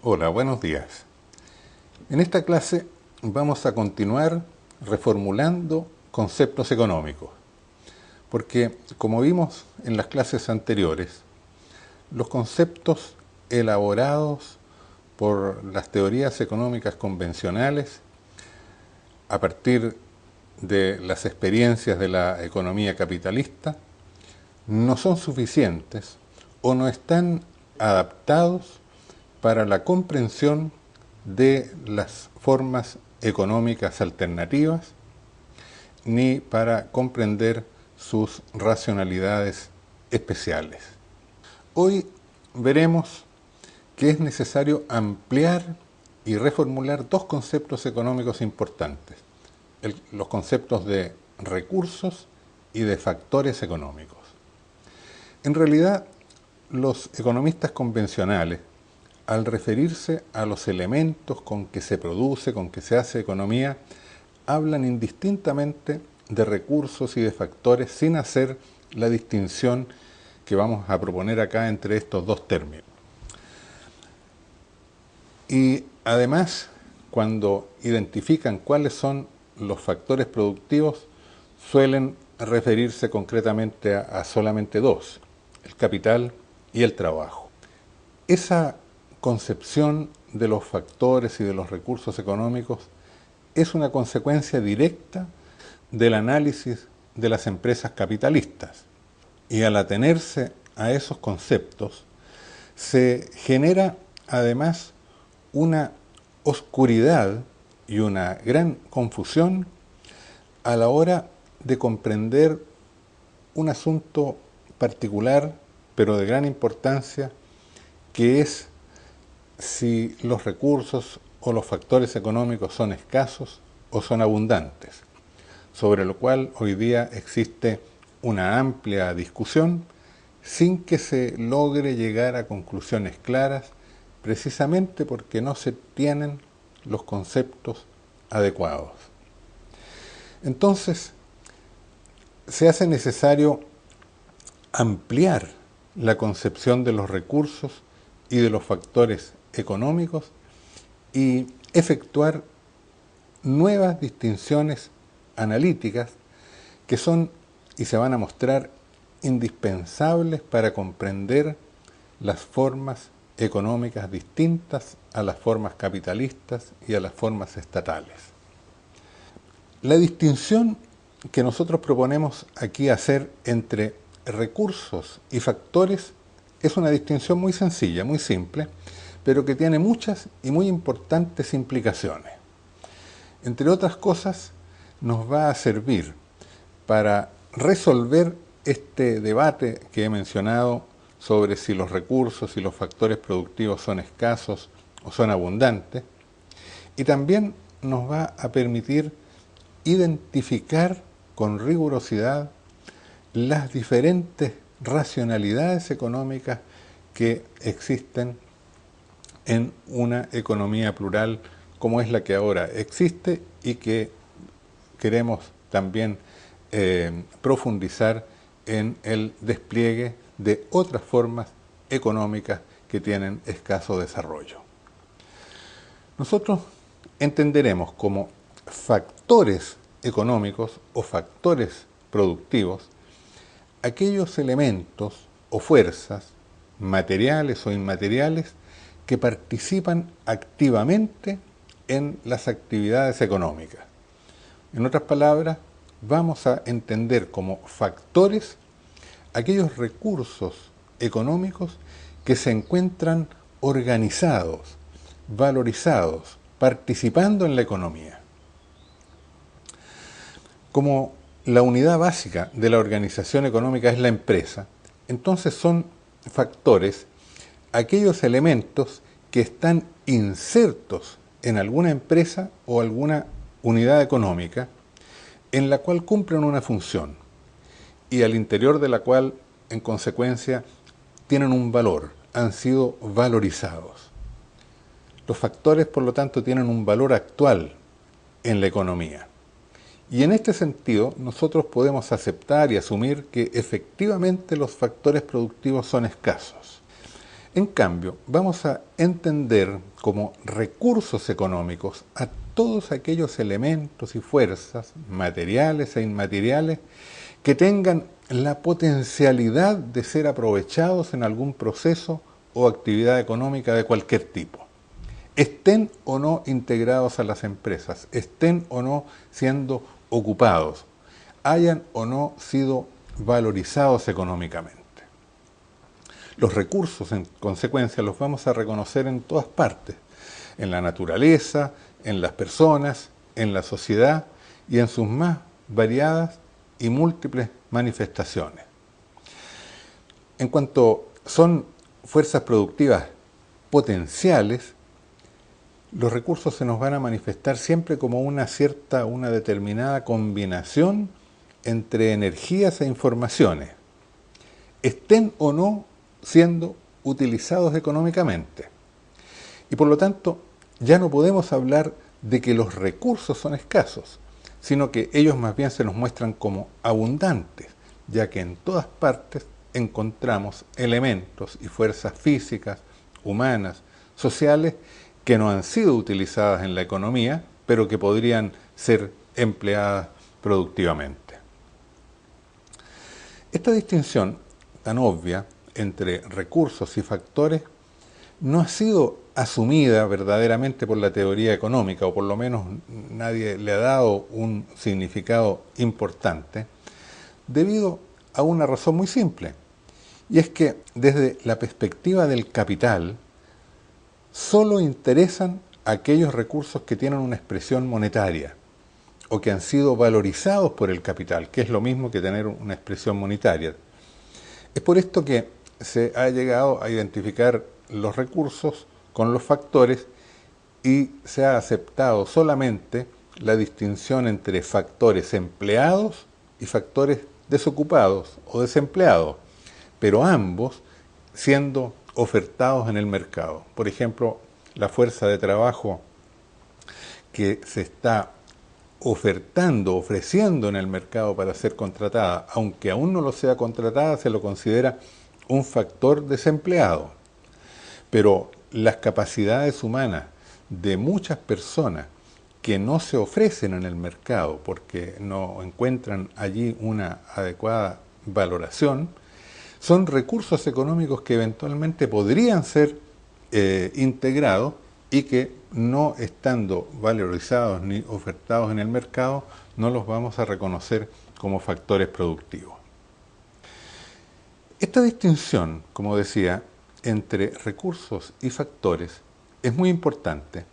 Hola, buenos días. En esta clase vamos a continuar reformulando conceptos económicos, porque como vimos en las clases anteriores, los conceptos elaborados por las teorías económicas convencionales a partir de las experiencias de la economía capitalista no son suficientes o no están adaptados para la comprensión de las formas económicas alternativas ni para comprender sus racionalidades especiales. Hoy veremos que es necesario ampliar y reformular dos conceptos económicos importantes, los conceptos de recursos y de factores económicos. En realidad, los economistas convencionales, al referirse a los elementos con que se produce, con que se hace economía, hablan indistintamente de recursos y de factores sin hacer la distinción que vamos a proponer acá entre estos dos términos. Y además, cuando identifican cuáles son los factores productivos, suelen referirse concretamente a solamente dos, el capital y el trabajo. Esa concepción de los factores y de los recursos económicos es una consecuencia directa del análisis de las empresas capitalistas. Y al atenerse a esos conceptos, se genera además una oscuridad y una gran confusión a la hora de comprender un asunto particular, pero de gran importancia, que es si los recursos o los factores económicos son escasos o son abundantes, sobre lo cual hoy día existe una amplia discusión sin que se logre llegar a conclusiones claras, precisamente porque no se tienen los conceptos adecuados. Entonces, se hace necesario ampliar la concepción de los recursos y de los factores económicos y efectuar nuevas distinciones analíticas que son y se van a mostrar indispensables para comprender las formas económicas distintas a las formas capitalistas y a las formas estatales. La distinción que nosotros proponemos aquí hacer entre recursos y factores es una distinción muy sencilla, muy simple, pero que tiene muchas y muy importantes implicaciones. Entre otras cosas, nos va a servir para resolver este debate que he mencionado sobre si los recursos y los factores productivos son escasos o son abundantes, y también nos va a permitir identificar con rigurosidad las diferentes racionalidades económicas que existen en una economía plural como es la que ahora existe y que queremos también profundizar en el despliegue de otras formas económicas que tienen escaso desarrollo. Nosotros entenderemos como factores económicos o factores productivos aquellos elementos o fuerzas, materiales o inmateriales, que participan activamente en las actividades económicas. En otras palabras, vamos a entender como factores aquellos recursos económicos que se encuentran organizados, valorizados, participando en la economía. Como la unidad básica de la organización económica es la empresa, entonces son factores aquellos elementos que están insertos en alguna empresa o alguna unidad económica en la cual cumplen una función y al interior de la cual, en consecuencia, tienen un valor, han sido valorizados. Los factores, por lo tanto, tienen un valor actual en la economía. Y en este sentido, nosotros podemos aceptar y asumir que efectivamente los factores productivos son escasos. En cambio, vamos a entender como recursos económicos a todos aquellos elementos y fuerzas, materiales e inmateriales, que tengan la potencialidad de ser aprovechados en algún proceso o actividad económica de cualquier tipo. Estén o no integrados a las empresas, estén o no siendo ocupados, hayan o no sido valorizados económicamente. Los recursos, en consecuencia, los vamos a reconocer en todas partes, en la naturaleza, en las personas, en la sociedad y en sus más variadas y múltiples manifestaciones. En cuanto son fuerzas productivas potenciales, los recursos se nos van a manifestar siempre como una determinada combinación entre energías e informaciones, estén o no siendo utilizados económicamente. Y por lo tanto, ya no podemos hablar de que los recursos son escasos, sino que ellos más bien se nos muestran como abundantes, ya que en todas partes encontramos elementos y fuerzas físicas, humanas, sociales, que no han sido utilizadas en la economía, pero que podrían ser empleadas productivamente. Esta distinción tan obvia entre recursos y factores no ha sido asumida verdaderamente por la teoría económica, o por lo menos nadie le ha dado un significado importante, debido a una razón muy simple, y es que desde la perspectiva del capital, solo interesan aquellos recursos que tienen una expresión monetaria o que han sido valorizados por el capital, que es lo mismo que tener una expresión monetaria. Es por esto que se ha llegado a identificar los recursos con los factores y se ha aceptado solamente la distinción entre factores empleados y factores desocupados o desempleados, pero ambos siendo ofertados en el mercado. Por ejemplo, la fuerza de trabajo que se está ofreciendo en el mercado para ser contratada, aunque aún no lo sea contratada, se lo considera un factor desempleado. Pero las capacidades humanas de muchas personas que no se ofrecen en el mercado porque no encuentran allí una adecuada valoración, son recursos económicos que eventualmente podrían ser integrados y que, no estando valorizados ni ofertados en el mercado, no los vamos a reconocer como factores productivos. Esta distinción, como decía, entre recursos y factores es muy importante.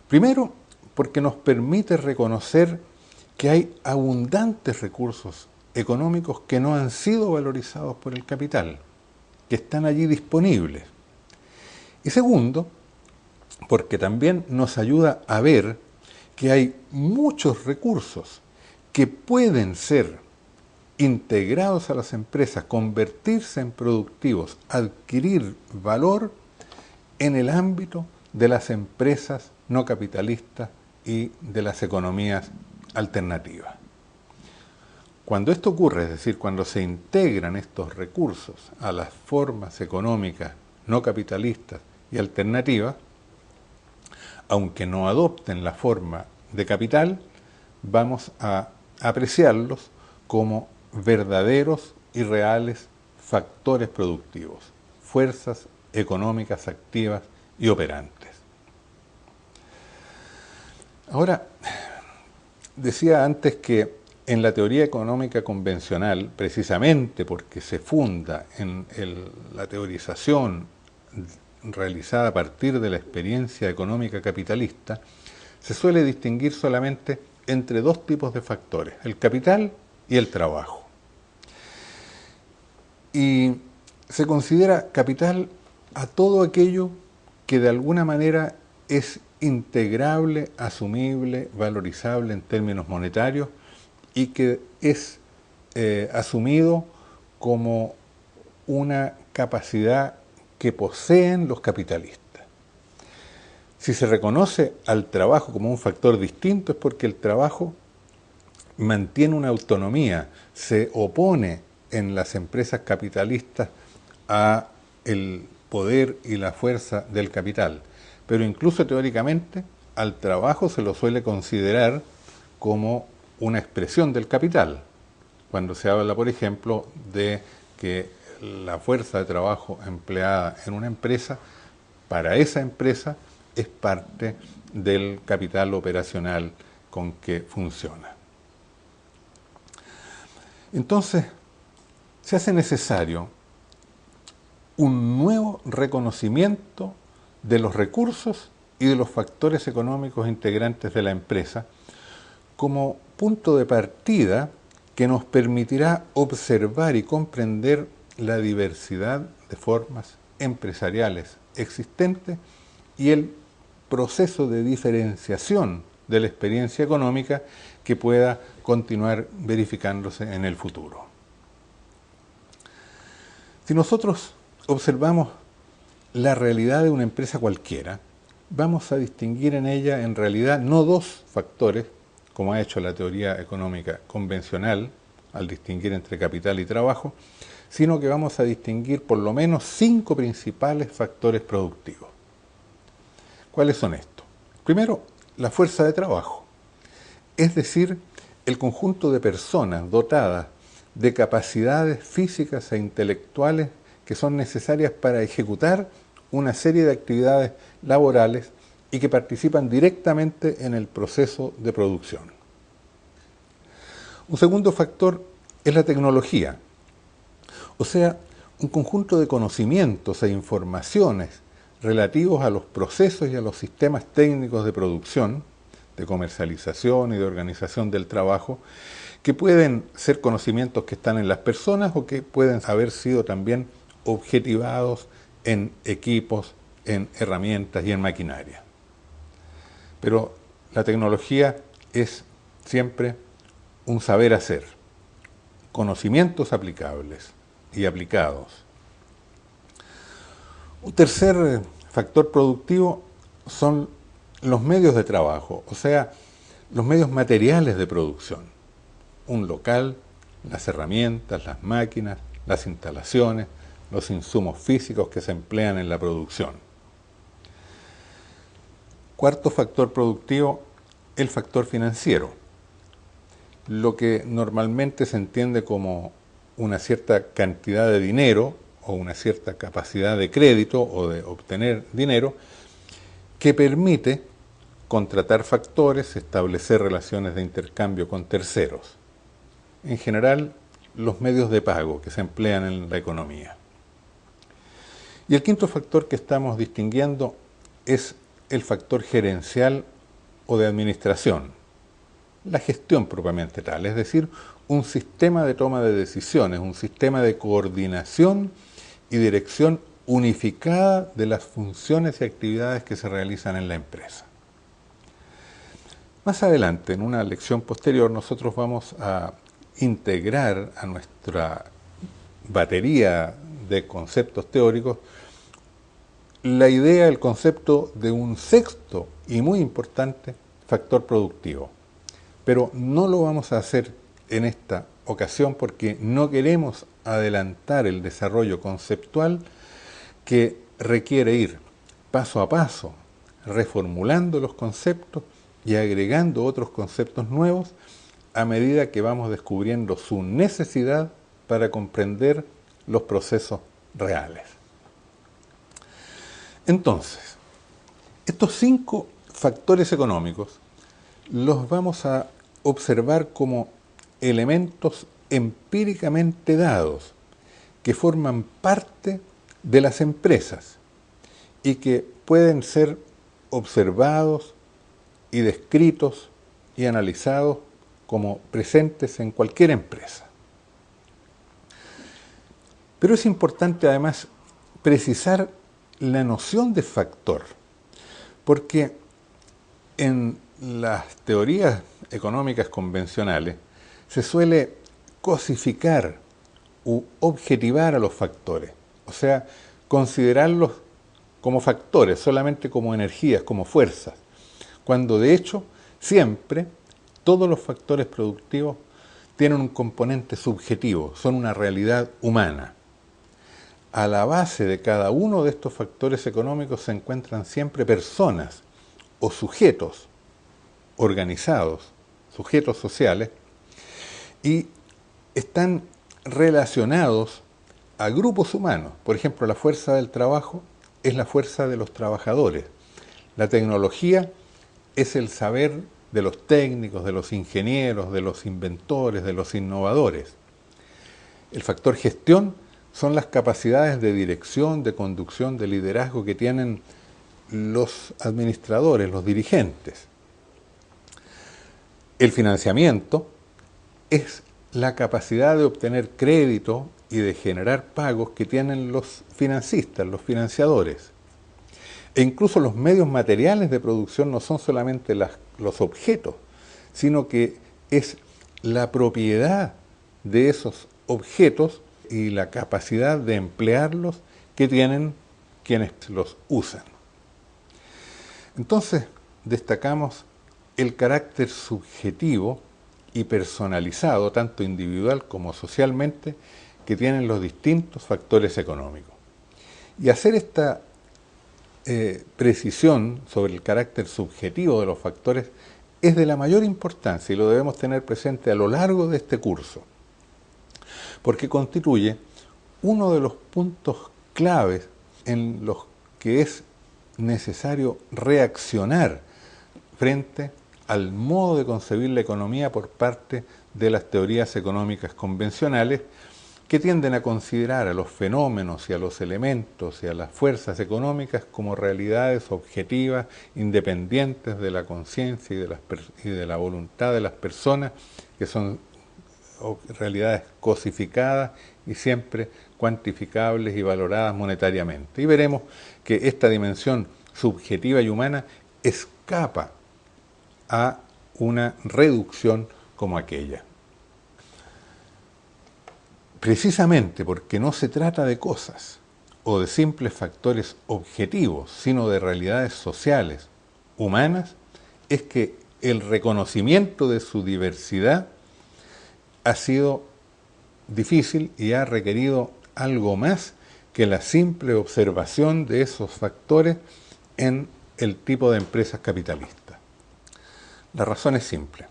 Primero, porque nos permite reconocer que hay abundantes recursos económicos que no han sido valorizados por el capital, que están allí disponibles. Y segundo, porque también nos ayuda a ver que hay muchos recursos que pueden ser integrados a las empresas, convertirse en productivos, adquirir valor en el ámbito de las empresas no capitalistas y de las economías alternativas. Cuando esto ocurre, es decir, cuando se integran estos recursos a las formas económicas no capitalistas y alternativas, aunque no adopten la forma de capital, vamos a apreciarlos como verdaderos y reales factores productivos, fuerzas económicas activas y operantes. Ahora, decía antes que en la teoría económica convencional, precisamente porque se funda en la teorización realizada a partir de la experiencia económica capitalista, se suele distinguir solamente entre dos tipos de factores, el capital y el trabajo. Y se considera capital a todo aquello que de alguna manera es integrable, asumible, valorizable en términos monetarios y que es asumido como una capacidad que poseen los capitalistas. Si se reconoce al trabajo como un factor distinto es porque el trabajo mantiene una autonomía, se opone en las empresas capitalistas a el poder y la fuerza del capital. Pero incluso teóricamente al trabajo se lo suele considerar como una expresión del capital. Cuando se habla, por ejemplo, de que la fuerza de trabajo empleada en una empresa, para esa empresa es parte del capital operacional con que funciona. Entonces, se hace necesario un nuevo reconocimiento de los recursos y de los factores económicos integrantes de la empresa como punto de partida que nos permitirá observar y comprender la diversidad de formas empresariales existentes y el proceso de diferenciación de la experiencia económica que pueda continuar verificándose en el futuro. Si nosotros observamos la realidad de una empresa cualquiera, vamos a distinguir en ella en realidad no dos factores, como ha hecho la teoría económica convencional, al distinguir entre capital y trabajo, sino que vamos a distinguir por lo menos 5 principales factores productivos. ¿Cuáles son estos? Primero, la fuerza de trabajo, es decir, el conjunto de personas dotadas de capacidades físicas e intelectuales que son necesarias para ejecutar una serie de actividades laborales y que participan directamente en el proceso de producción. Un segundo factor es la tecnología, o sea, un conjunto de conocimientos e informaciones relativos a los procesos y a los sistemas técnicos de producción, de comercialización y de organización del trabajo, que pueden ser conocimientos que están en las personas o que pueden haber sido también objetivados en equipos, en herramientas y en maquinaria. Pero la tecnología es siempre un saber hacer, conocimientos aplicables y aplicados. Un tercer factor productivo son los medios de trabajo, o sea, los medios materiales de producción. Un local, las herramientas, las máquinas, las instalaciones, los insumos físicos que se emplean en la producción. Cuarto factor productivo, el factor financiero. Lo que normalmente se entiende como una cierta cantidad de dinero o una cierta capacidad de crédito o de obtener dinero que permite contratar factores, establecer relaciones de intercambio con terceros. En general, los medios de pago que se emplean en la economía. Y el quinto factor que estamos distinguiendo es el factor gerencial o de administración, la gestión propiamente tal, es decir, un sistema de toma de decisiones, un sistema de coordinación y dirección unificada de las funciones y actividades que se realizan en la empresa. Más adelante, en una lección posterior, nosotros vamos a integrar a nuestra batería de conceptos teóricos la idea, el concepto de un sexto y muy importante factor productivo. Pero no lo vamos a hacer en esta ocasión porque no queremos adelantar el desarrollo conceptual que requiere ir paso a paso, reformulando los conceptos y agregando otros conceptos nuevos a medida que vamos descubriendo su necesidad para comprender los procesos reales. Entonces, estos 5 factores económicos los vamos a observar como elementos empíricamente dados que forman parte de las empresas y que pueden ser observados y descritos y analizados como presentes en cualquier empresa. Pero es importante además precisar la noción de factor, porque en las teorías económicas convencionales se suele cosificar u objetivar a los factores, o sea, considerarlos como factores, solamente como energías, como fuerzas, cuando de hecho siempre todos los factores productivos tienen un componente subjetivo, son una realidad humana. a la base de cada uno de estos factores económicos se encuentran siempre personas o sujetos organizados, sujetos sociales, y están relacionados a grupos humanos. Por ejemplo, la fuerza del trabajo es la fuerza de los trabajadores. La tecnología es el saber de los técnicos, de los ingenieros, de los inventores, de los innovadores. El factor gestión son las capacidades de dirección, de conducción, de liderazgo que tienen los administradores, los dirigentes. El financiamiento es la capacidad de obtener crédito y de generar pagos que tienen los financistas, los financiadores. E incluso los medios materiales de producción no son solamente los objetos, sino que es la propiedad de esos objetos y la capacidad de emplearlos que tienen quienes los usan. Entonces, destacamos el carácter subjetivo y personalizado, tanto individual como socialmente, que tienen los distintos factores económicos. Y hacer esta precisión sobre el carácter subjetivo de los factores es de la mayor importancia y lo debemos tener presente a lo largo de este curso, porque constituye uno de los puntos claves en los que es necesario reaccionar frente al modo de concebir la economía por parte de las teorías económicas convencionales, que tienden a considerar a los fenómenos y a los elementos y a las fuerzas económicas como realidades objetivas, independientes de la conciencia y de la voluntad de las personas, que son realidades cosificadas y siempre cuantificables y valoradas monetariamente. Y veremos que esta dimensión subjetiva y humana escapa a una reducción como aquella. Precisamente porque no se trata de cosas o de simples factores objetivos, sino de realidades sociales, humanas, es que el reconocimiento de su diversidad ha sido difícil y ha requerido algo más que la simple observación de esos factores en el tipo de empresas capitalistas. La razón es simple.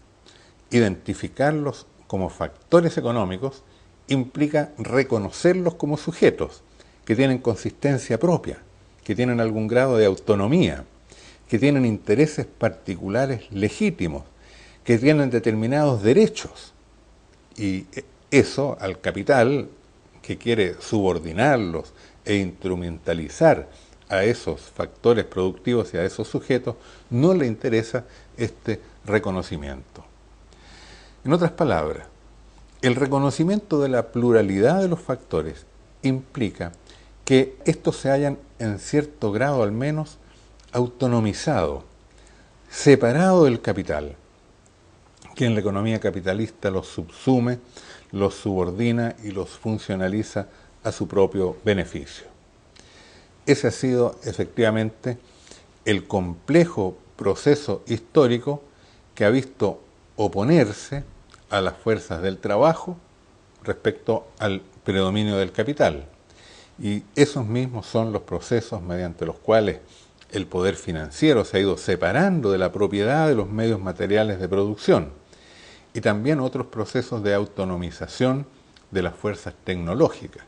Identificarlos como factores económicos implica reconocerlos como sujetos que tienen consistencia propia, que tienen algún grado de autonomía, que tienen intereses particulares legítimos, que tienen determinados derechos. Y eso al capital, que quiere subordinarlos e instrumentalizar a esos factores productivos y a esos sujetos, no le interesa este reconocimiento. En otras palabras, el reconocimiento de la pluralidad de los factores implica que estos se hayan, en cierto grado al menos, autonomizado, separado del capital, que en la economía capitalista los subsume, los subordina y los funcionaliza a su propio beneficio. Ese ha sido efectivamente el complejo proceso histórico que ha visto oponerse a las fuerzas del trabajo respecto al predominio del capital. Y esos mismos son los procesos mediante los cuales el poder financiero se ha ido separando de la propiedad de los medios materiales de producción, y también otros procesos de autonomización de las fuerzas tecnológicas,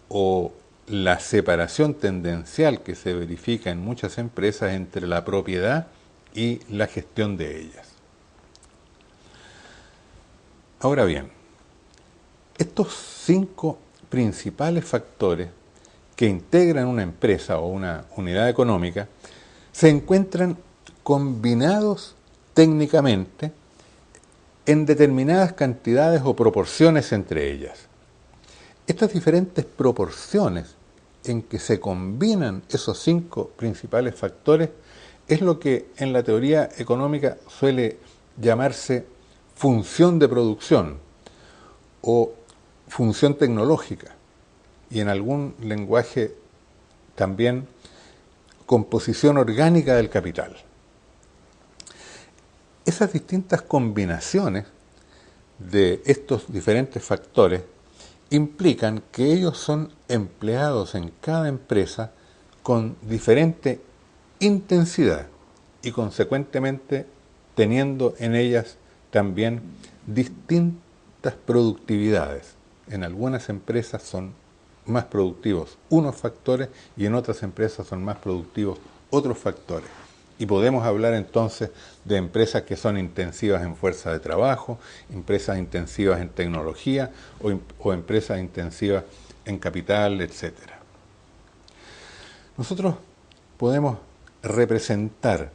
o la separación tendencial que se verifica en muchas empresas entre la propiedad y la gestión de ellas. Ahora bien, estos 5 principales factores que integran una empresa o una unidad económica se encuentran combinados técnicamente en determinadas cantidades o proporciones entre ellas. Estas diferentes proporciones en que se combinan esos 5 principales factores es lo que en la teoría económica suele llamarse función de producción o función tecnológica, y en algún lenguaje también composición orgánica del capital. Esas distintas combinaciones de estos diferentes factores implican que ellos son empleados en cada empresa con diferente intensidad y consecuentemente teniendo en ellas también distintas productividades. En algunas empresas son más productivos unos factores y en otras empresas son más productivos otros factores. Y podemos hablar entonces de empresas que son intensivas en fuerza de trabajo, empresas intensivas en tecnología o empresas intensivas en capital, etc. Nosotros podemos representar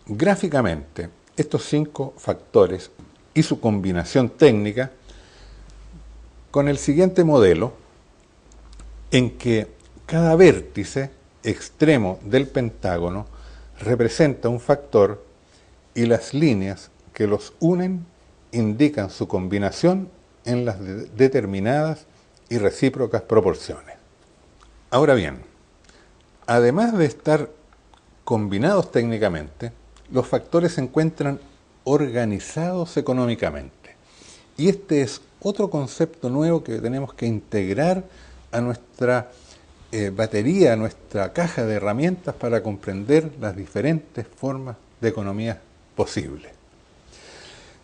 gráficamente estos 5 factores y su combinación técnica con el siguiente modelo, en que cada vértice extremo del pentágono representa un factor y las líneas que los unen indican su combinación en las determinadas y recíprocas proporciones. Ahora bien, además de estar combinados técnicamente, los factores se encuentran organizados económicamente. Y este es otro concepto nuevo que tenemos que integrar a nuestra batería, a nuestra caja de herramientas para comprender las diferentes formas de economía posibles.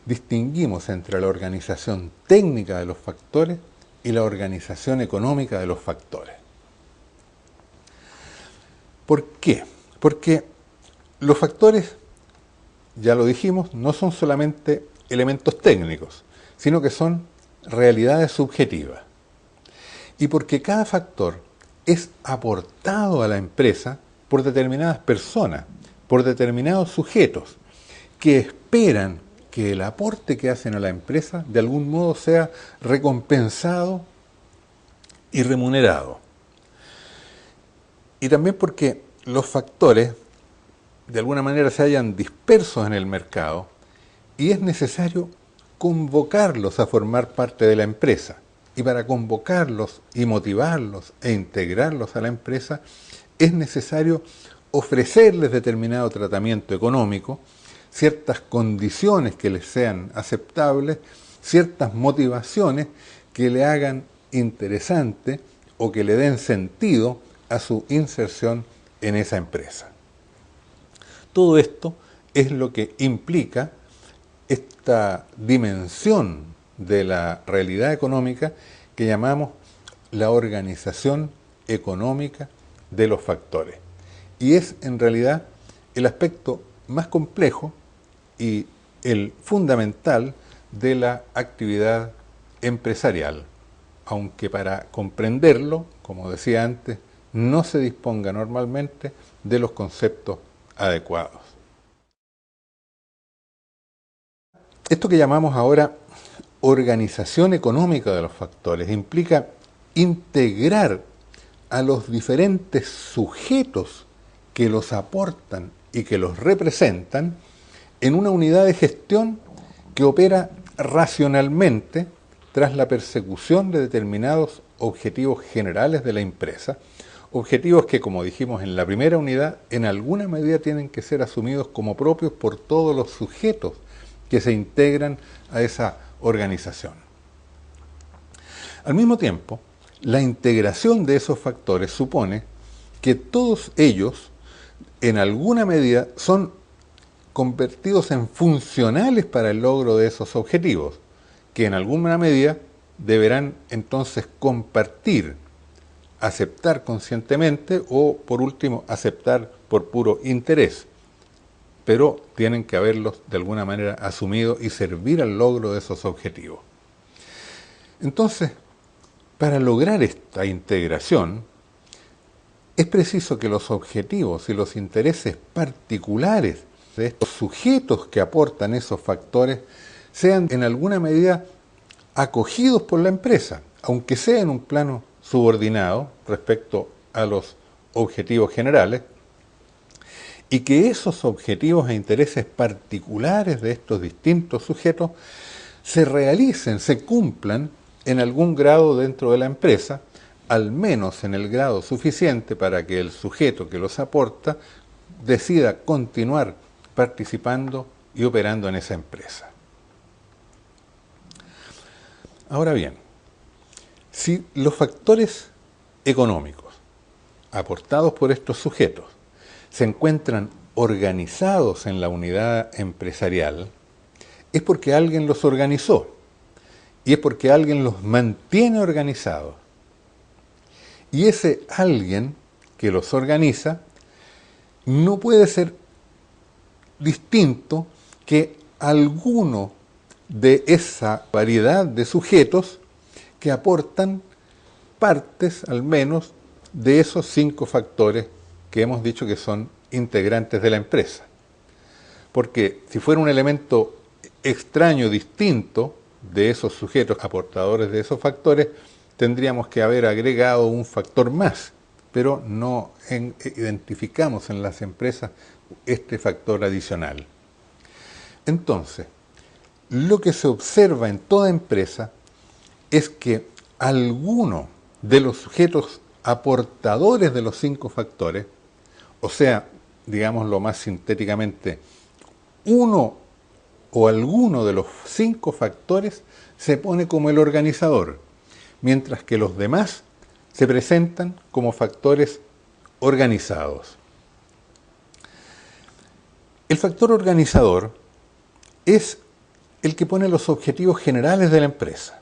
Distinguimos entre la organización técnica de los factores y la organización económica de los factores. ¿Por qué? Porque los factores, ya lo dijimos, no son solamente elementos técnicos, sino que son realidades subjetivas. Y porque cada factor es aportado a la empresa por determinadas personas, por determinados sujetos, que esperan que el aporte que hacen a la empresa de algún modo sea recompensado y remunerado. Y también porque los factores de alguna manera se hallan dispersos en el mercado y es necesario convocarlos a formar parte de la empresa. Y para convocarlos y motivarlos e integrarlos a la empresa es necesario ofrecerles determinado tratamiento económico, ciertas condiciones que les sean aceptables, ciertas motivaciones que le hagan interesante o que le den sentido a su inserción en esa empresa. Todo esto es lo que implica esta dimensión de la realidad económica que llamamos la organización económica de los factores. Y es en realidad el aspecto más complejo y el fundamental de la actividad empresarial, aunque para comprenderlo, como decía antes, no se disponga normalmente de los conceptos adecuados. Esto que llamamos ahora organización económica de los factores implica integrar a los diferentes sujetos que los aportan y que los representan en una unidad de gestión que opera racionalmente tras la persecución de determinados objetivos generales de la empresa, objetivos que, como dijimos en la primera unidad, en alguna medida tienen que ser asumidos como propios por todos los sujetos que se integran a esa organización. Al mismo tiempo, la integración de esos factores supone que todos ellos, en alguna medida, son convertidos en funcionales para el logro de esos objetivos, que en alguna medida deberán entonces compartir, aceptar conscientemente o, por último, aceptar por puro interés, pero tienen que haberlos de alguna manera asumido y servir al logro de esos objetivos. Entonces, para lograr esta integración, es preciso que los objetivos y los intereses particulares de estos sujetos que aportan esos factores sean en alguna medida acogidos por la empresa, aunque sea en un plano subordinado respecto a los objetivos generales, y que esos objetivos e intereses particulares de estos distintos sujetos se realicen, se cumplan en algún grado dentro de la empresa, al menos en el grado suficiente para que el sujeto que los aporta decida continuar participando y operando en esa empresa. Ahora bien, Si los factores económicos aportados por estos sujetos se encuentran organizados en la unidad empresarial, es porque alguien los organizó y es porque alguien los mantiene organizados. Y ese alguien que los organiza no puede ser distinto que alguno de esa variedad de sujetos que aportan partes, al menos, de esos 5 factores que hemos dicho que son integrantes de la empresa. Porque si fuera un elemento extraño, distinto de esos sujetos aportadores de esos factores, tendríamos que haber agregado un factor más, pero no identificamos en las empresas este factor adicional. Entonces, lo que se observa en toda empresa es que alguno de los sujetos aportadores de los 5 factores, o sea, digámoslo más sintéticamente, uno o alguno de los 5 factores se pone como el organizador, mientras que los demás se presentan como factores organizados. El factor organizador es el que pone los objetivos generales de la empresa,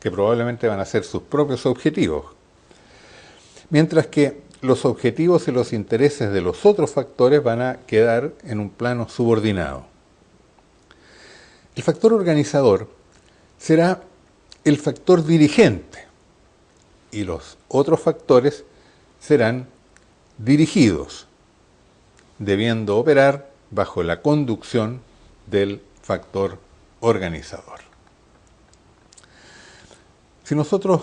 que probablemente van a ser sus propios objetivos, mientras que los objetivos y los intereses de los otros factores van a quedar en un plano subordinado. El factor organizador será el factor dirigente y los otros factores serán dirigidos, debiendo operar bajo la conducción del factor organizador. Si nosotros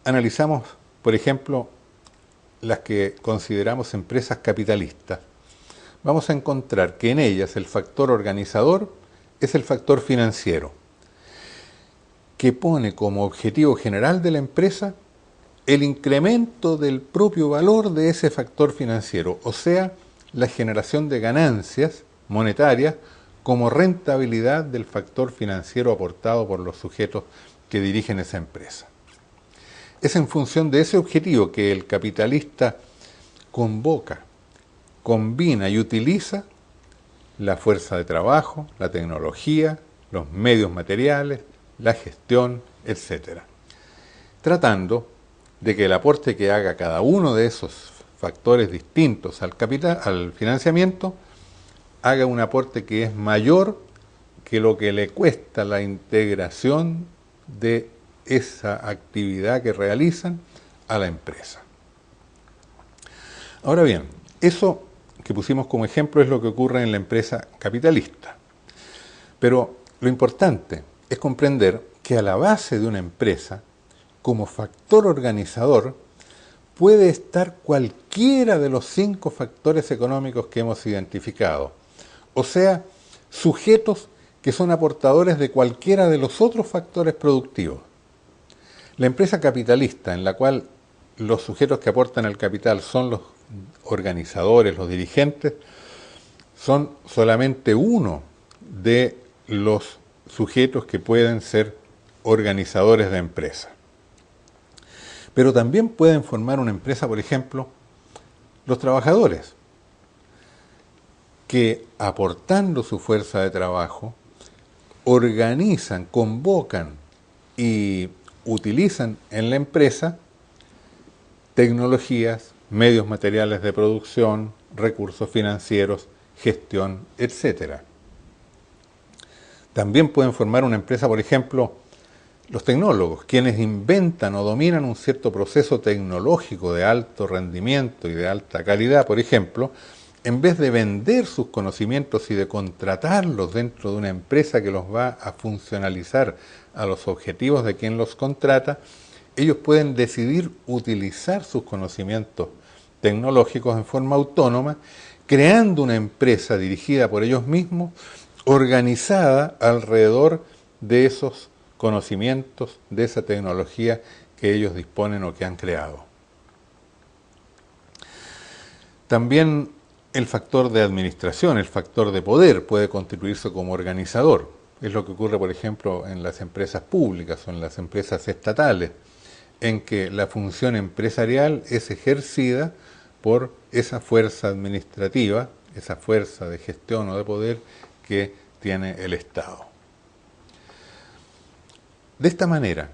analizamos, por ejemplo, las que consideramos empresas capitalistas, vamos a encontrar que en ellas el factor organizador es el factor financiero, que pone como objetivo general de la empresa el incremento del propio valor de ese factor financiero, o sea, la generación de ganancias monetarias como rentabilidad del factor financiero aportado por los sujetos que dirigen esa empresa. Es en función de ese objetivo que el capitalista convoca, combina y utiliza la fuerza de trabajo, la tecnología, los medios materiales, la gestión, etc. Tratando de que el aporte que haga cada uno de esos factores distintos al capital, al financiamiento, haga un aporte que es mayor que lo que le cuesta la integración de esa actividad que realizan a la empresa. Ahora bien, eso que pusimos como ejemplo es lo que ocurre en la empresa capitalista. Pero lo importante es comprender que a la base de una empresa, como factor organizador, puede estar cualquiera de los 5 factores económicos que hemos identificado. O sea, sujetos que son aportadores de cualquiera de los otros factores productivos. La empresa capitalista, en la cual los sujetos que aportan el capital son los organizadores, los dirigentes, son solamente uno de los sujetos que pueden ser organizadores de empresa. Pero también pueden formar una empresa, por ejemplo, los trabajadores, que aportando su fuerza de trabajo, organizan, convocan y utilizan en la empresa tecnologías, medios materiales de producción, recursos financieros, gestión, etc. También pueden formar una empresa, por ejemplo, los tecnólogos, quienes inventan o dominan un cierto proceso tecnológico de alto rendimiento y de alta calidad, por ejemplo, en vez de vender sus conocimientos y de contratarlos dentro de una empresa que los va a funcionalizar a los objetivos de quien los contrata, ellos pueden decidir utilizar sus conocimientos tecnológicos en forma autónoma, creando una empresa dirigida por ellos mismos, organizada alrededor de esos conocimientos, de esa tecnología que ellos disponen o que han creado. También el factor de administración, el factor de poder puede constituirse como organizador. Es lo que ocurre, por ejemplo, en las empresas públicas o en las empresas estatales, en que la función empresarial es ejercida por esa fuerza administrativa, esa fuerza de gestión o de poder que tiene el Estado. De esta manera,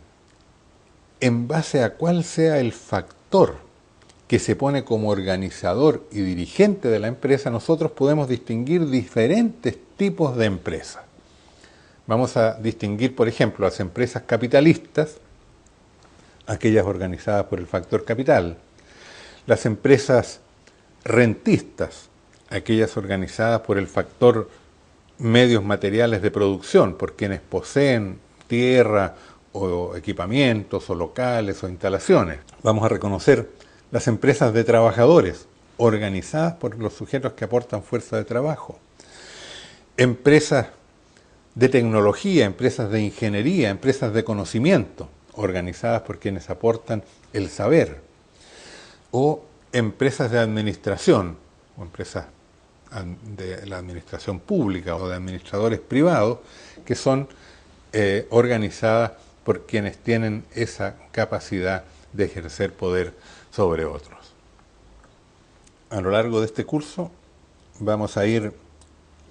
en base a cuál sea el factor que se pone como organizador y dirigente de la empresa, nosotros podemos distinguir diferentes tipos de empresas. Vamos a distinguir, por ejemplo, las empresas capitalistas, aquellas organizadas por el factor capital, las empresas rentistas, aquellas organizadas por el factor medios materiales de producción, por quienes poseen tierra o equipamientos o locales o instalaciones. Vamos a reconocer las empresas de trabajadores, organizadas por los sujetos que aportan fuerza de trabajo. Empresas de tecnología, empresas de ingeniería, empresas de conocimiento, organizadas por quienes aportan el saber. O empresas de administración, o empresas de la administración pública o de administradores privados, que son organizadas por quienes tienen esa capacidad de ejercer poder sobre otros. A lo largo de este curso vamos a ir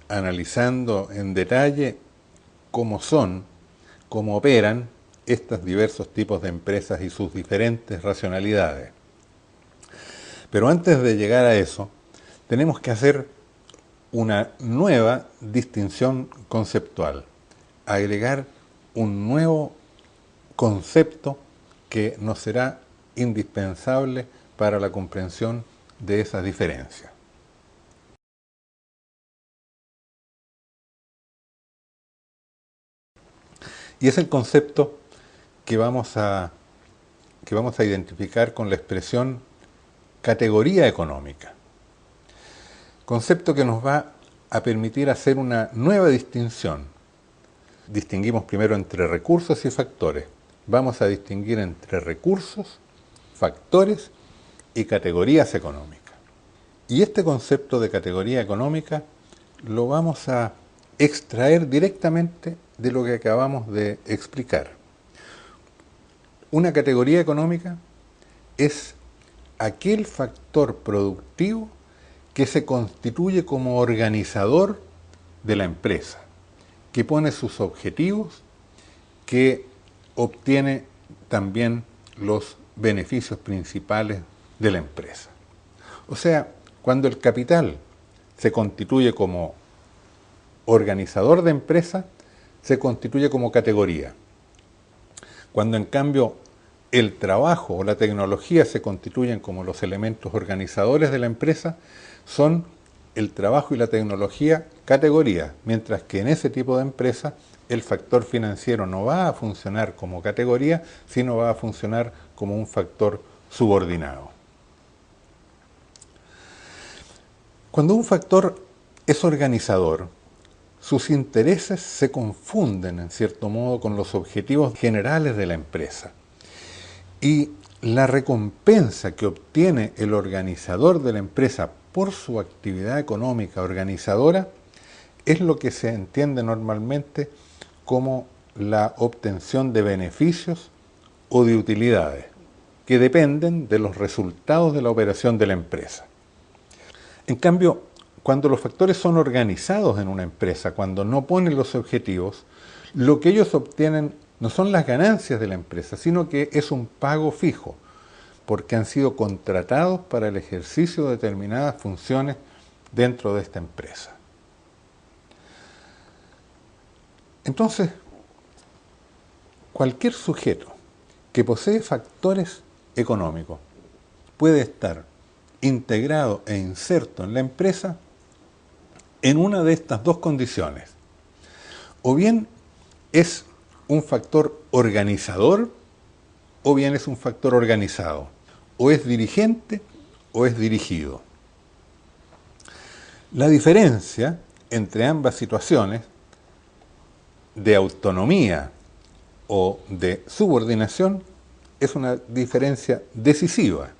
analizando en detalle cómo son, cómo operan estos diversos tipos de empresas y sus diferentes racionalidades. Pero antes de llegar a eso, tenemos que hacer una nueva distinción conceptual, agregar un nuevo concepto que nos será indispensable para la comprensión de esas diferencias. Y es el concepto que vamos a identificar con la expresión categoría económica. Concepto que nos va a permitir hacer una nueva distinción. Distinguimos primero entre recursos y factores. Vamos a distinguir entre recursos, factores y categorías económicas. Y este concepto de categoría económica lo vamos a extraer directamente de lo que acabamos de explicar. Una categoría económica es aquel factor productivo que se constituye como organizador de la empresa, que pone sus objetivos, que obtiene también los beneficios principales de la empresa. O sea, cuando el capital se constituye como organizador de empresa, se constituye como categoría. Cuando en cambio el trabajo o la tecnología se constituyen como los elementos organizadores de la empresa, son el trabajo y la tecnología categoría, mientras que en ese tipo de empresa el factor financiero no va a funcionar como categoría, sino va a funcionar como un factor subordinado. Cuando un factor es organizador, sus intereses se confunden en cierto modo con los objetivos generales de la empresa. Y la recompensa que obtiene el organizador de la empresa por su actividad económica organizadora es lo que se entiende normalmente como la obtención de beneficios o de utilidades, que dependen de los resultados de la operación de la empresa. En cambio, cuando los factores son organizados en una empresa, cuando no ponen los objetivos, lo que ellos obtienen no son las ganancias de la empresa, sino que es un pago fijo, porque han sido contratados para el ejercicio de determinadas funciones dentro de esta empresa. Entonces, cualquier sujeto que posee factores económicos puede estar integrado e inserto en la empresa en una de estas dos condiciones. O bien es un factor organizador, o bien es un factor organizado. O es dirigente, o es dirigido. La diferencia entre ambas situaciones de autonomía o de subordinación es una diferencia decisiva.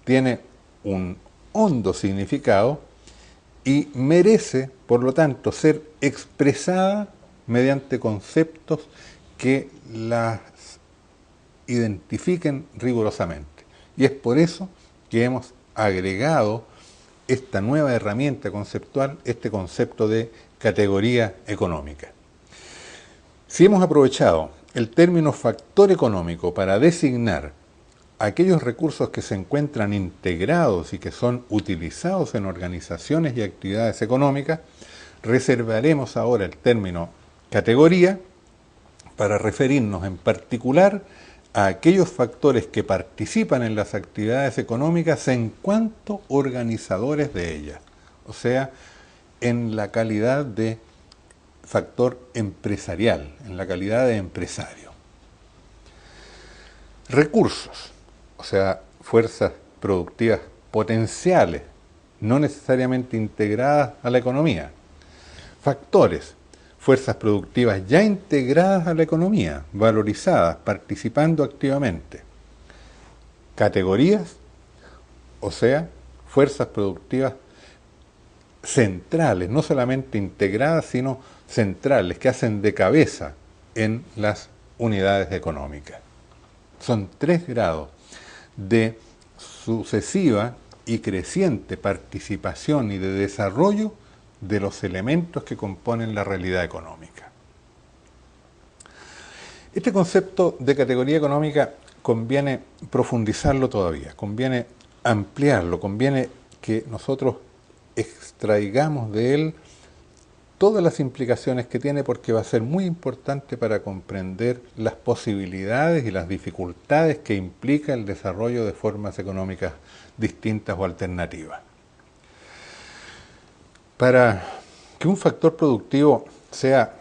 Tiene un hondo significado y merece, por lo tanto, ser expresada mediante conceptos que las identifiquen rigurosamente. Y es por eso que hemos agregado esta nueva herramienta conceptual, este concepto de categoría económica. Si hemos aprovechado el término factor económico para designar aquellos recursos que se encuentran integrados y que son utilizados en organizaciones y actividades económicas, reservaremos ahora el término categoría para referirnos en particular a aquellos factores que participan en las actividades económicas en cuanto organizadores de ellas, o sea, en la calidad de factor empresarial, en la calidad de empresario. Recursos, o sea, fuerzas productivas potenciales, no necesariamente integradas a la economía. Factores, fuerzas productivas ya integradas a la economía, valorizadas, participando activamente. Categorías, o sea, fuerzas productivas centrales, no solamente integradas, sino centrales, que hacen de cabeza en las unidades económicas. Son 3 grados de sucesiva y creciente participación y de desarrollo de los elementos que componen la realidad económica. Este concepto de categoría económica conviene profundizarlo todavía, conviene ampliarlo, conviene que nosotros extraigamos de él todas las implicaciones que tiene, porque va a ser muy importante para comprender las posibilidades y las dificultades que implica el desarrollo de formas económicas distintas o alternativas. Para que un factor productivo sea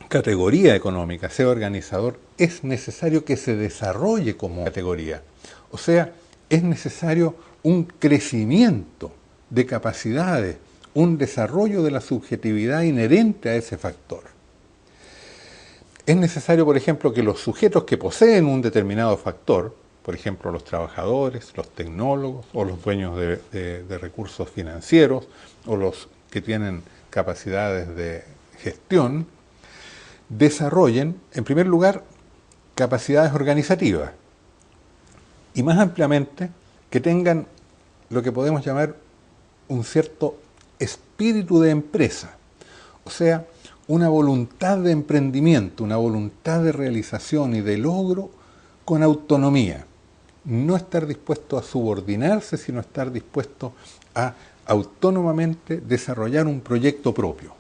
categoría económica, sea organizador, es necesario que se desarrolle como categoría. O sea, es necesario un crecimiento de capacidades, un desarrollo de la subjetividad inherente a ese factor. Es necesario, por ejemplo, que los sujetos que poseen un determinado factor, por ejemplo, los trabajadores, los tecnólogos o los dueños de recursos financieros o los que tienen capacidades de gestión, desarrollen, en primer lugar, capacidades organizativas y más ampliamente que tengan lo que podemos llamar un cierto espíritu de empresa, o sea, una voluntad de emprendimiento, una voluntad de realización y de logro con autonomía. No estar dispuesto a subordinarse, sino estar dispuesto a autónomamente desarrollar un proyecto propio,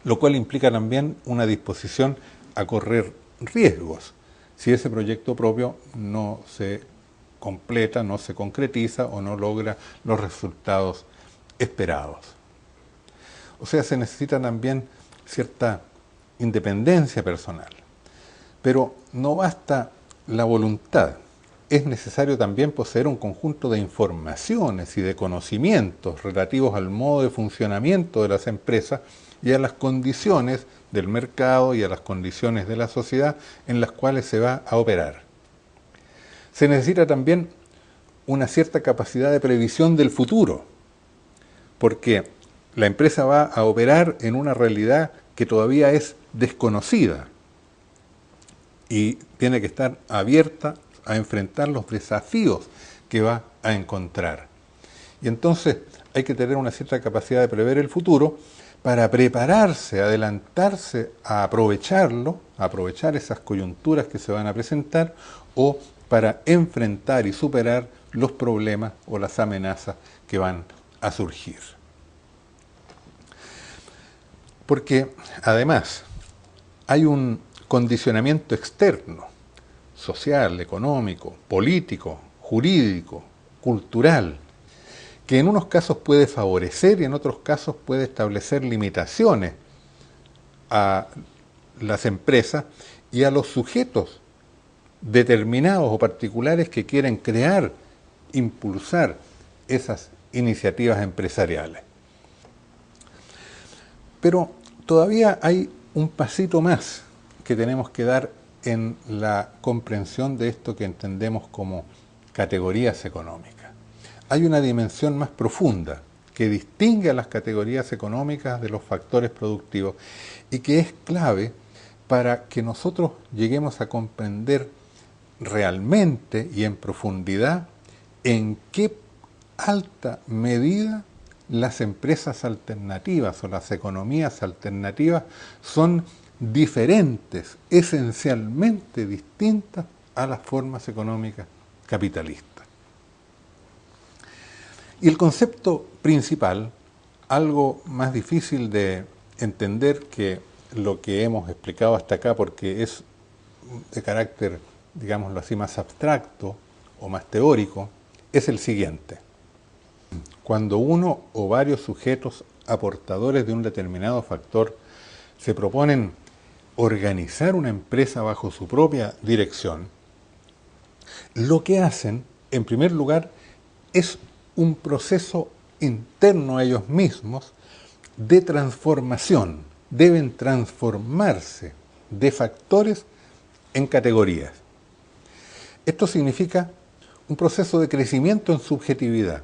lo cual implica también una disposición a correr riesgos si ese proyecto propio no se completa, no se concretiza o no logra los resultados esperados. O sea, se necesita también cierta independencia personal. Pero no basta la voluntad. Es necesario también poseer un conjunto de informaciones y de conocimientos relativos al modo de funcionamiento de las empresas y a las condiciones del mercado y a las condiciones de la sociedad en las cuales se va a operar. Se necesita también una cierta capacidad de previsión del futuro, porque la empresa va a operar en una realidad que todavía es desconocida y tiene que estar abierta a enfrentar los desafíos que va a encontrar. Y entonces hay que tener una cierta capacidad de prever el futuro para prepararse, adelantarse a aprovecharlo, a aprovechar esas coyunturas que se van a presentar o para enfrentar y superar los problemas o las amenazas que van a surgir. Porque además hay un condicionamiento externo, social, económico, político, jurídico, cultural, que en unos casos puede favorecer y en otros casos puede establecer limitaciones a las empresas y a los sujetos determinados o particulares que quieren crear, impulsar esas iniciativas empresariales. Pero todavía hay un pasito más que tenemos que dar en la comprensión de esto que entendemos como categorías económicas. Hay una dimensión más profunda que distingue a las categorías económicas de los factores productivos y que es clave para que nosotros lleguemos a comprender realmente y en profundidad en qué alta medida las empresas alternativas o las economías alternativas son diferentes, esencialmente distintas a las formas económicas capitalistas. Y el concepto principal, algo más difícil de entender que lo que hemos explicado hasta acá, porque es de carácter, digámoslo así, más abstracto o más teórico, es el siguiente. Cuando uno o varios sujetos aportadores de un determinado factor se proponen organizar una empresa bajo su propia dirección, lo que hacen, en primer lugar, es un proceso interno a ellos mismos de transformación. Deben transformarse de factores en categorías. Esto significa un proceso de crecimiento en subjetividad,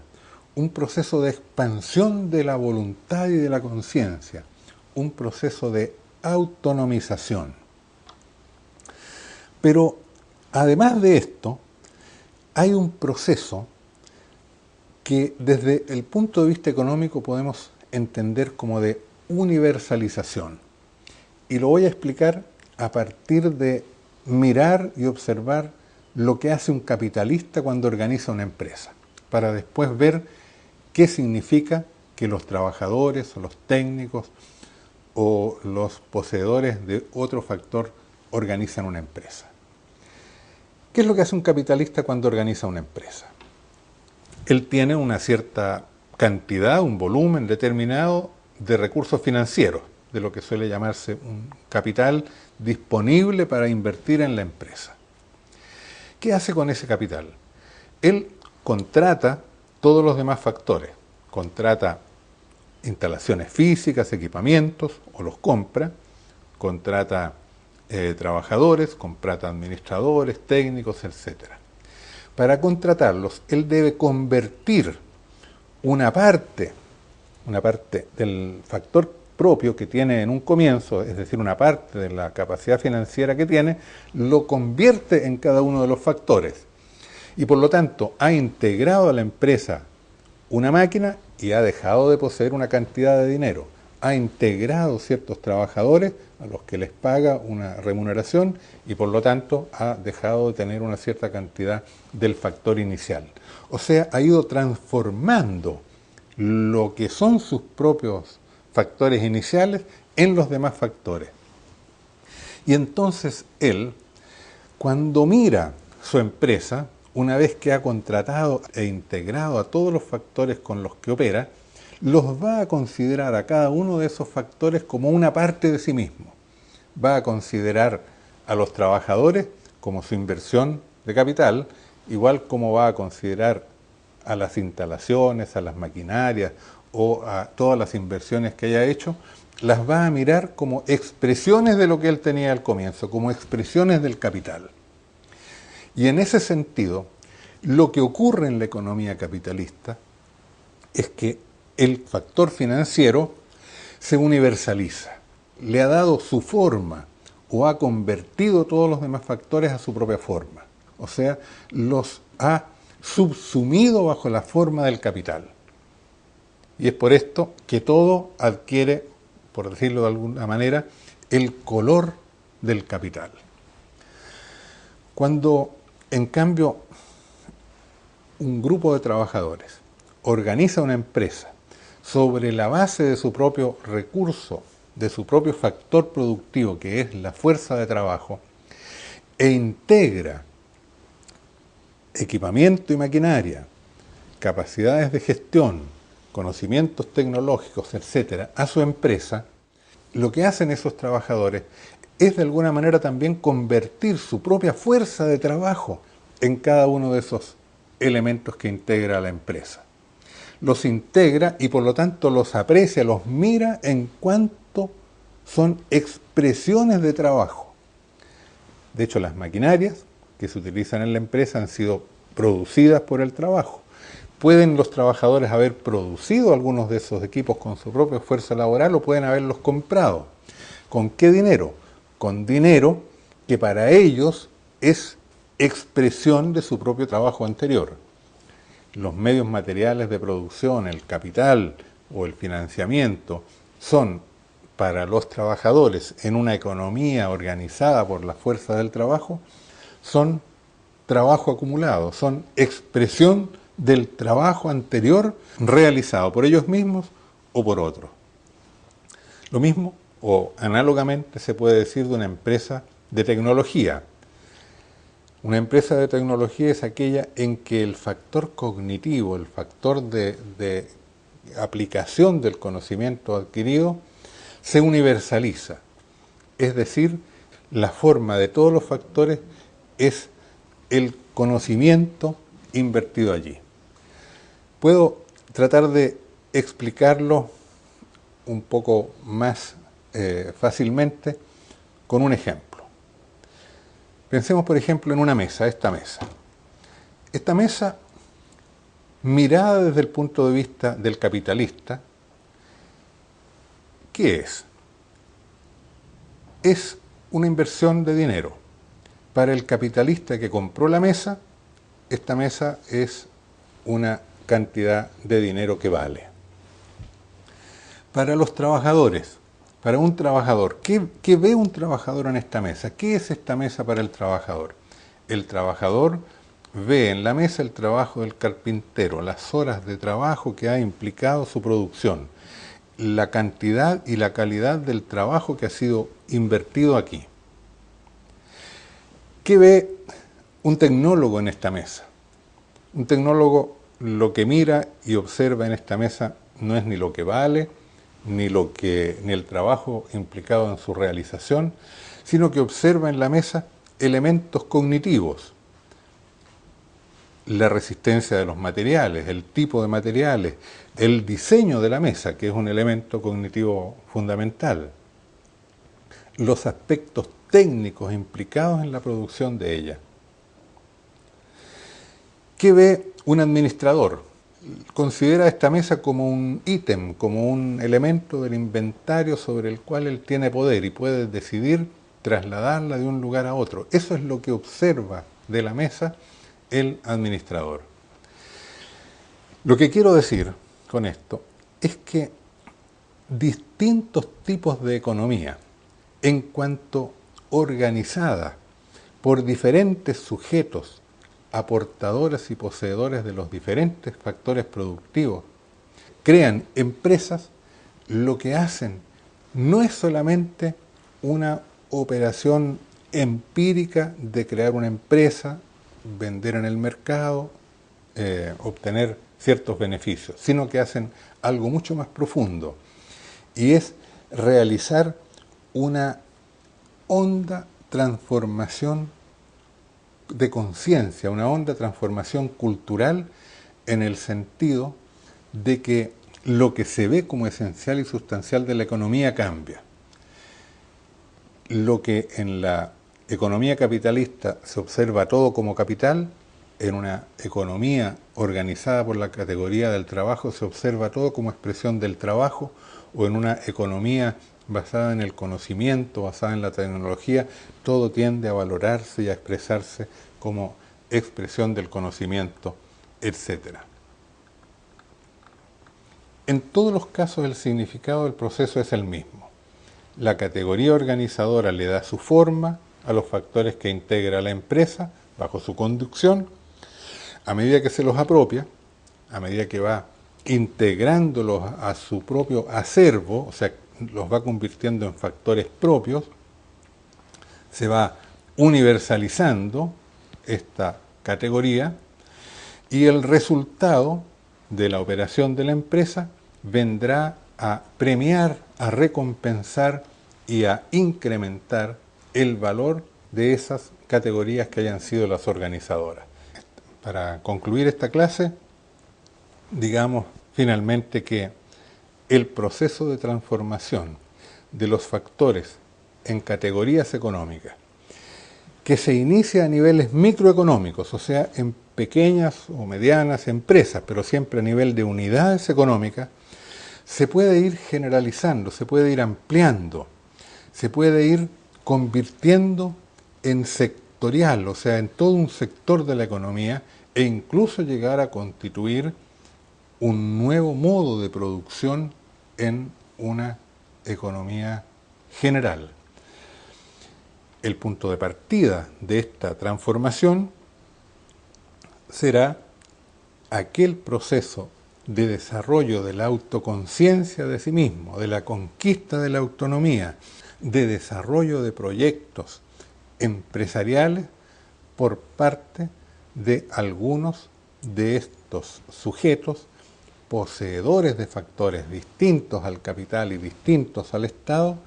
un proceso de expansión de la voluntad y de la conciencia, un proceso de autonomización. Pero además de esto, hay un proceso que desde el punto de vista económico podemos entender como de universalización. Y lo voy a explicar a partir de mirar y observar lo que hace un capitalista cuando organiza una empresa, para después ver qué significa que los trabajadores o los técnicos o los poseedores de otro factor organizan una empresa. ¿Qué es lo que hace un capitalista cuando organiza una empresa? Él tiene una cierta cantidad, un volumen determinado de recursos financieros, de lo que suele llamarse un capital disponible para invertir en la empresa. ¿Qué hace con ese capital? Él contrata todos los demás factores, contrata instalaciones físicas, equipamientos, o los compra, contrata trabajadores, contrata administradores, técnicos, etc. Para contratarlos, él debe convertir una parte del factor propio que tiene en un comienzo, es decir, una parte de la capacidad financiera que tiene, lo convierte en cada uno de los factores. Y por lo tanto, ha integrado a la empresa una máquina y ha dejado de poseer una cantidad de dinero. Ha integrado ciertos trabajadores a los que les paga una remuneración y por lo tanto ha dejado de tener una cierta cantidad del factor inicial. O sea, ha ido transformando lo que son sus propios factores iniciales en los demás factores. Y entonces él, cuando mira su empresa, una vez que ha contratado e integrado a todos los factores con los que opera, los va a considerar a cada uno de esos factores como una parte de sí mismo. Va a considerar a los trabajadores como su inversión de capital, igual como va a considerar a las instalaciones, a las maquinarias o a todas las inversiones que haya hecho, las va a mirar como expresiones de lo que él tenía al comienzo, como expresiones del capital. Y en ese sentido, lo que ocurre en la economía capitalista es que el factor financiero se universaliza, le ha dado su forma o ha convertido todos los demás factores a su propia forma. O sea, los ha subsumido bajo la forma del capital. Y es por esto que todo adquiere, por decirlo de alguna manera, el color del capital. Cuando, en cambio, un grupo de trabajadores organiza una empresa sobre la base de su propio recurso, de su propio factor productivo, que es la fuerza de trabajo, e integra equipamiento y maquinaria, capacidades de gestión, conocimientos tecnológicos, etcétera, a su empresa, lo que hacen esos trabajadores es de alguna manera también convertir su propia fuerza de trabajo en cada uno de esos elementos que integra la empresa. Los integra y por lo tanto los aprecia, los mira en cuanto son expresiones de trabajo. De hecho, las maquinarias que se utilizan en la empresa han sido producidas por el trabajo. Pueden los trabajadores haber producido algunos de esos equipos con su propia fuerza laboral o pueden haberlos comprado. ¿Con qué dinero? Con dinero que para ellos es expresión de su propio trabajo anterior. Los medios materiales de producción, el capital o el financiamiento son para los trabajadores en una economía organizada por la fuerza del trabajo, son trabajo acumulado, son expresión del trabajo anterior realizado por ellos mismos o por otros. Lo mismo o análogamente se puede decir de una empresa de tecnología. Una empresa de tecnología es aquella en que el factor cognitivo, el factor de aplicación del conocimiento adquirido se universaliza. Es decir, la forma de todos los factores es el conocimiento invertido allí. Puedo tratar de explicarlo un poco más fácilmente con un ejemplo. Pensemos, por ejemplo, en una mesa, esta mesa. Esta mesa, mirada desde el punto de vista del capitalista, ¿qué es? Es una inversión de dinero. Para el capitalista que compró la mesa, esta mesa es una cantidad de dinero que vale. Para los trabajadores, para un trabajador, ¿qué ve un trabajador en esta mesa? ¿Qué es esta mesa para el trabajador? El trabajador ve en la mesa el trabajo del carpintero, las horas de trabajo que ha implicado su producción, la cantidad y la calidad del trabajo que ha sido invertido aquí. ¿Qué ve un tecnólogo en esta mesa? Un tecnólogo lo que mira y observa en esta mesa no es ni lo que vale, ni el trabajo implicado en su realización, sino que observa en la mesa elementos cognitivos. La resistencia de los materiales, el tipo de materiales, el diseño de la mesa, que es un elemento cognitivo fundamental, los aspectos técnicos implicados en la producción de ella. ¿Qué ve un administrador? Considera esta mesa como un ítem, como un elemento del inventario sobre el cual él tiene poder y puede decidir trasladarla de un lugar a otro. Eso es lo que observa de la mesa el administrador. Lo que quiero decir con esto es que distintos tipos de economía, en cuanto organizada por diferentes sujetos, aportadores y poseedores de los diferentes factores productivos, crean empresas, lo que hacen no es solamente una operación empírica de crear una empresa, vender en el mercado, obtener ciertos beneficios, sino que hacen algo mucho más profundo, y es realizar una honda transformación de conciencia, una honda transformación cultural, en el sentido de que lo que se ve como esencial y sustancial de la economía cambia. Lo que en la economía capitalista se observa todo como capital, en una economía organizada por la categoría del trabajo se observa todo como expresión del trabajo, o en una economía basada en el conocimiento, basada en la tecnología, todo tiende a valorarse y a expresarse como expresión del conocimiento, etc. En todos los casos el significado del proceso es el mismo. La categoría organizadora le da su forma a los factores que integra la empresa bajo su conducción. A medida que se los apropia, a medida que va integrándolos a su propio acervo, o sea, los va convirtiendo en factores propios, se va universalizando esta categoría, y el resultado de la operación de la empresa vendrá a premiar, a recompensar y a incrementar el valor de esas categorías que hayan sido las organizadoras. Para concluir esta clase, digamos finalmente que el proceso de transformación de los factores en categorías económicas, que se inicia a niveles microeconómicos, o sea, en pequeñas o medianas empresas, pero siempre a nivel de unidades económicas, se puede ir generalizando, se puede ir ampliando, se puede ir convirtiendo en sectores sectorial, o sea, en todo un sector de la economía, e incluso llegar a constituir un nuevo modo de producción en una economía general. El punto de partida de esta transformación será aquel proceso de desarrollo de la autoconciencia de sí mismo, de la conquista de la autonomía, de desarrollo de proyectos empresariales por parte de algunos de estos sujetos poseedores de factores distintos al capital y distintos al Estado,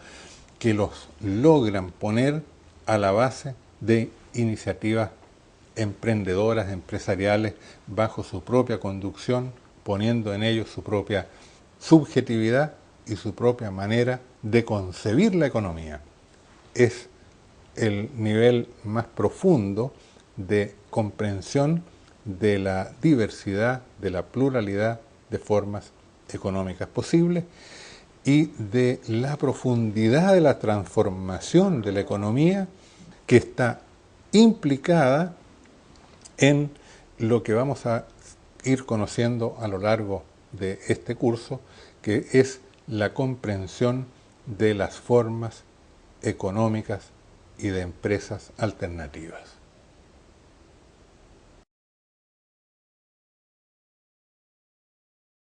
que los logran poner a la base de iniciativas emprendedoras, empresariales, bajo su propia conducción, poniendo en ellos su propia subjetividad y su propia manera de concebir la economía. Es el nivel más profundo de comprensión de la diversidad, de la pluralidad de formas económicas posibles y de la profundidad de la transformación de la economía que está implicada en lo que vamos a ir conociendo a lo largo de este curso, que es la comprensión de las formas económicas y de empresas alternativas.